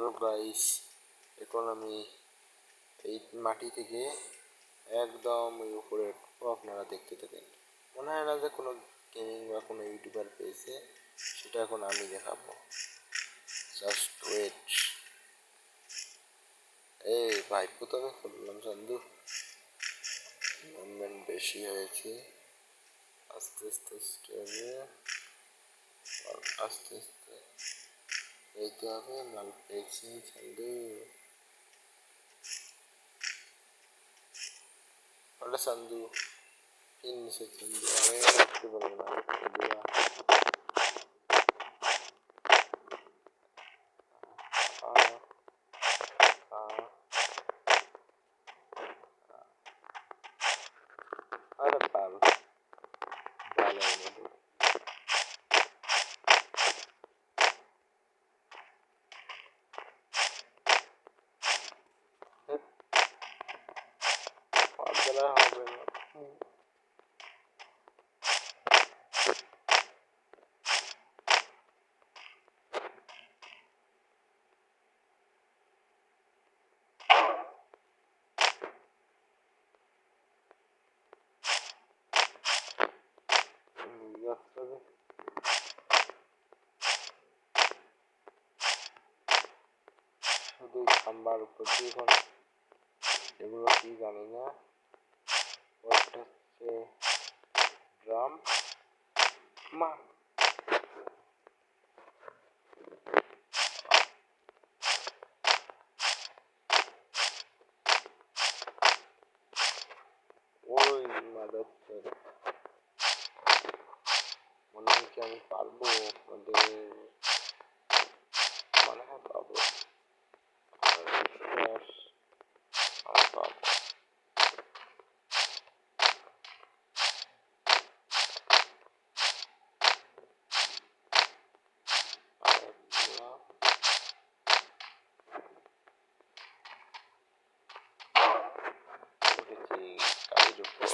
Hello guys, এখন আমি এই মাটি থেকে একদম ওই উপরে আপনারা দেখতে থাকেন। মনে হয় না যে কোনো গেমিং বা কোনো ইউটিউবার পেয়েছে, সেটা এখন আমি দেখাবো। Just wait. এই ভাই প্রথমে করলাম চান্দু, মুভমেন্ট বেশি হয়েছে। আস্তে আস্তে আস্তে আস্তে এইতে হবে। লাল পেয়েছি চান্দু, ওটা চান্দু তিন নিচে চান্দু, আমি রাখতে পারবো না চান্দুরা। আরে বাল বালের মতো পাঁচবেলা হবে না। শুধু খাম্বার উপর দিয়ে এখন এগুলো কি জানি না। ওটা হচ্ছে ড্রাম মা। ওই মাদার মনে হয় কি আমি পারবো? ওদের মনে হয় পাবো, আমি পাবো। গাড়ির উপর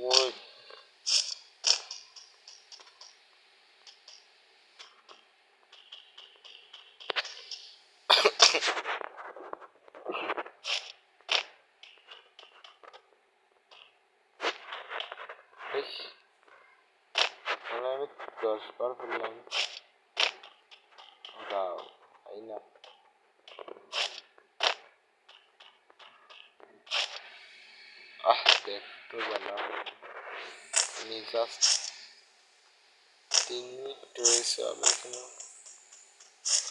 ওই মানে আমি 10 বার বললাম দাও, তাই না? দেখতো জানা আমি জাস্ট 3 মিনিট রয়েছে, আমি এখানে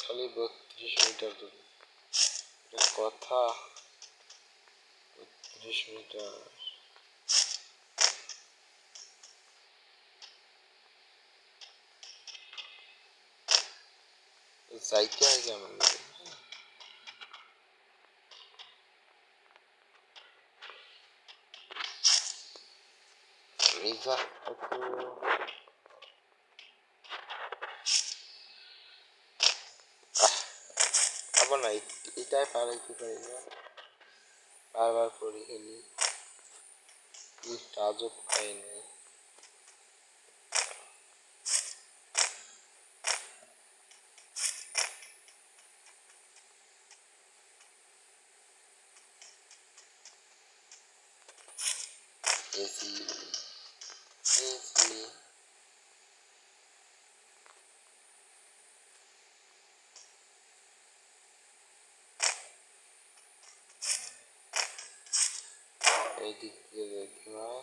খালি 32 মিটার দূর। কথা 32 মিটার যাইতে হয় কেমন? রিজা আবার না, এটাই পারাইতে পারি না, বারবার করি খেলি কাজও পাই না। এই দিক দিয়ে দেখতে হয়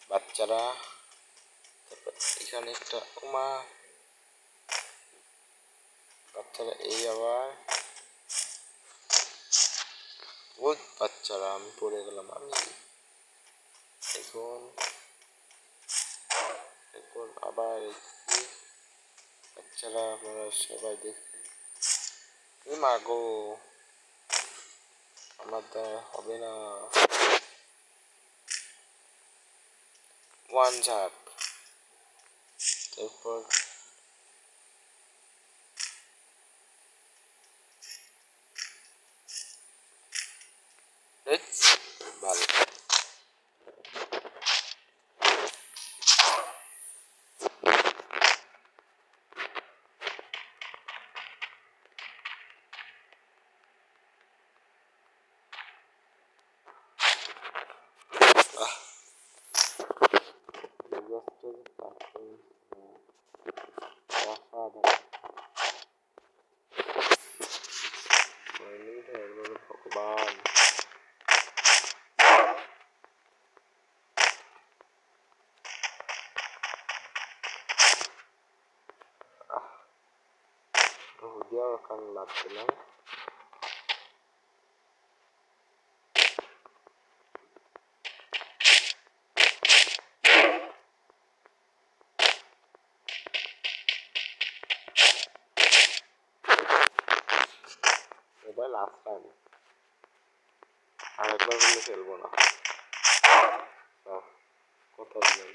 বাচ্চারা। এখানে একটা মা বাচ্চারা, এই আবার ওই বাচ্চারা, আমি পড়ে গেলাম। আমি এখন এখন আবার বাচ্চারা আপনারা সবাই দেখুন। মা গো, আমার দ্বারা হবে না। ওয়ান ঝাপ, তারপর ভালো। হুদিয়াও এখন লাগছিলাম। মোবাইল আসলাম আর একবার বললে খেলবো না। কথা বলেন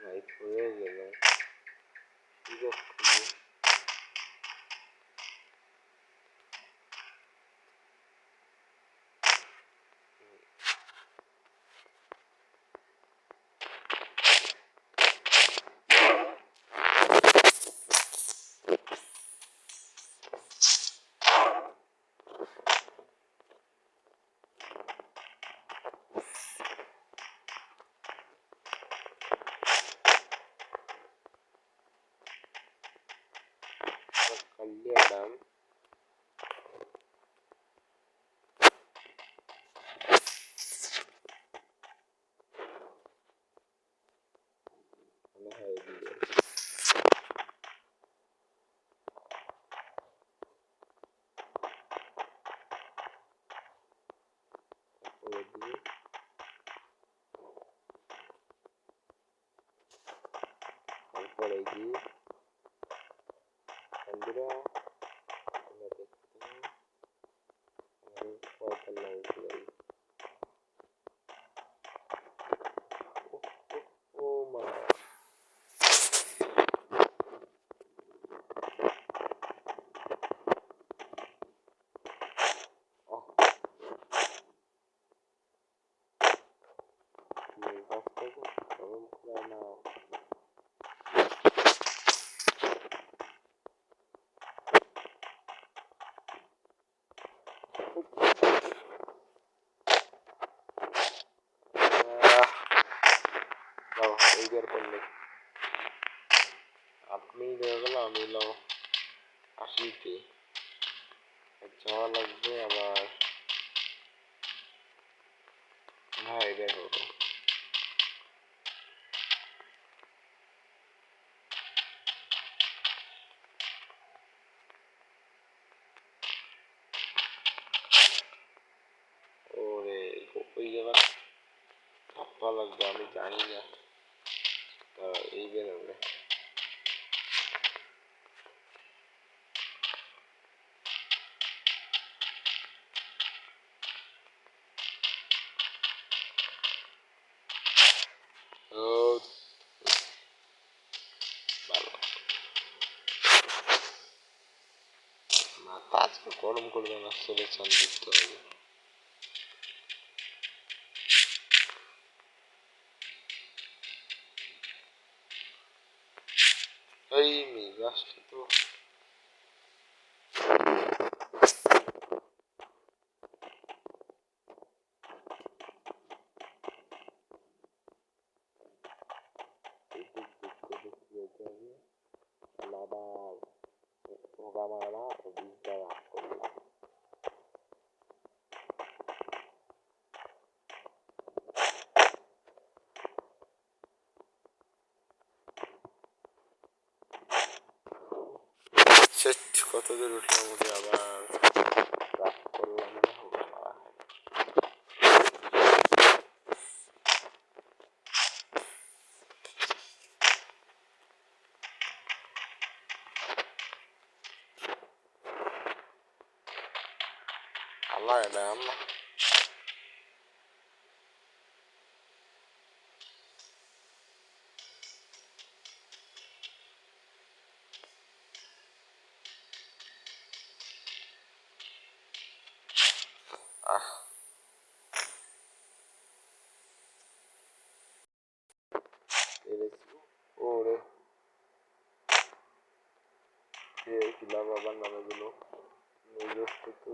লাইট হয়ে গেল ঠিক আছে। കല്യാണം মনে হয় দিয়ে তারপরে দিয়ে তারপরে দিয়ে বন্ধুরা আমরা দেখতে পয়তাল্লা উঠে ও মা গরম করে না এইবার করলে আপনি হয়ে গেল আমি এলাম 80-তে যাওয়া লাগবে আবার। হ্যাঁ এবার হবো ওরে ওই জায়গা চাপা লাগবে আমি জানি না এই বেরোবে ও ভালো মাথা আজকে গরম করবে না সিলেকশন দিতে হবে। এই মেজাজটা তো আবার পোকা মারা ও বীজটা রাখ করলাম শেষ কত দূর উঠলাম উঠে আবার রাখ করলাম না পোকা মারা আল্লাহ এলাম আহ ওরে খিলাফ আবার নামে দিল নিজস্ব তো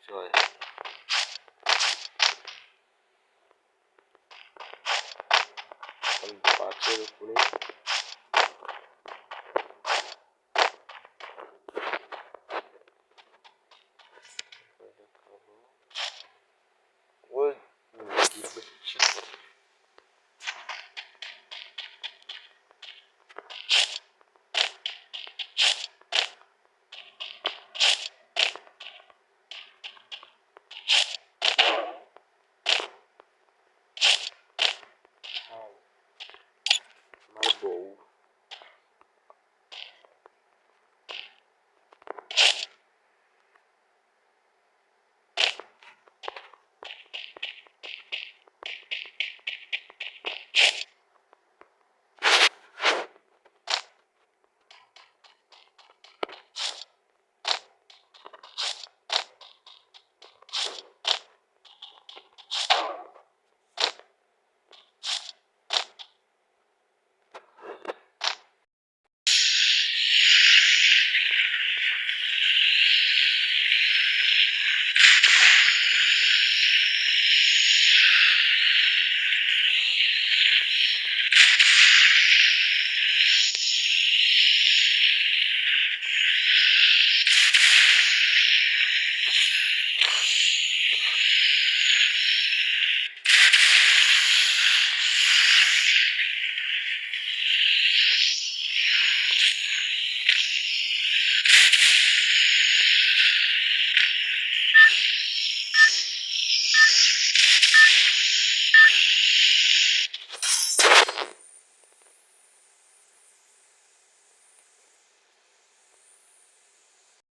জয় পাঁচের উপরে ওই আমার বউ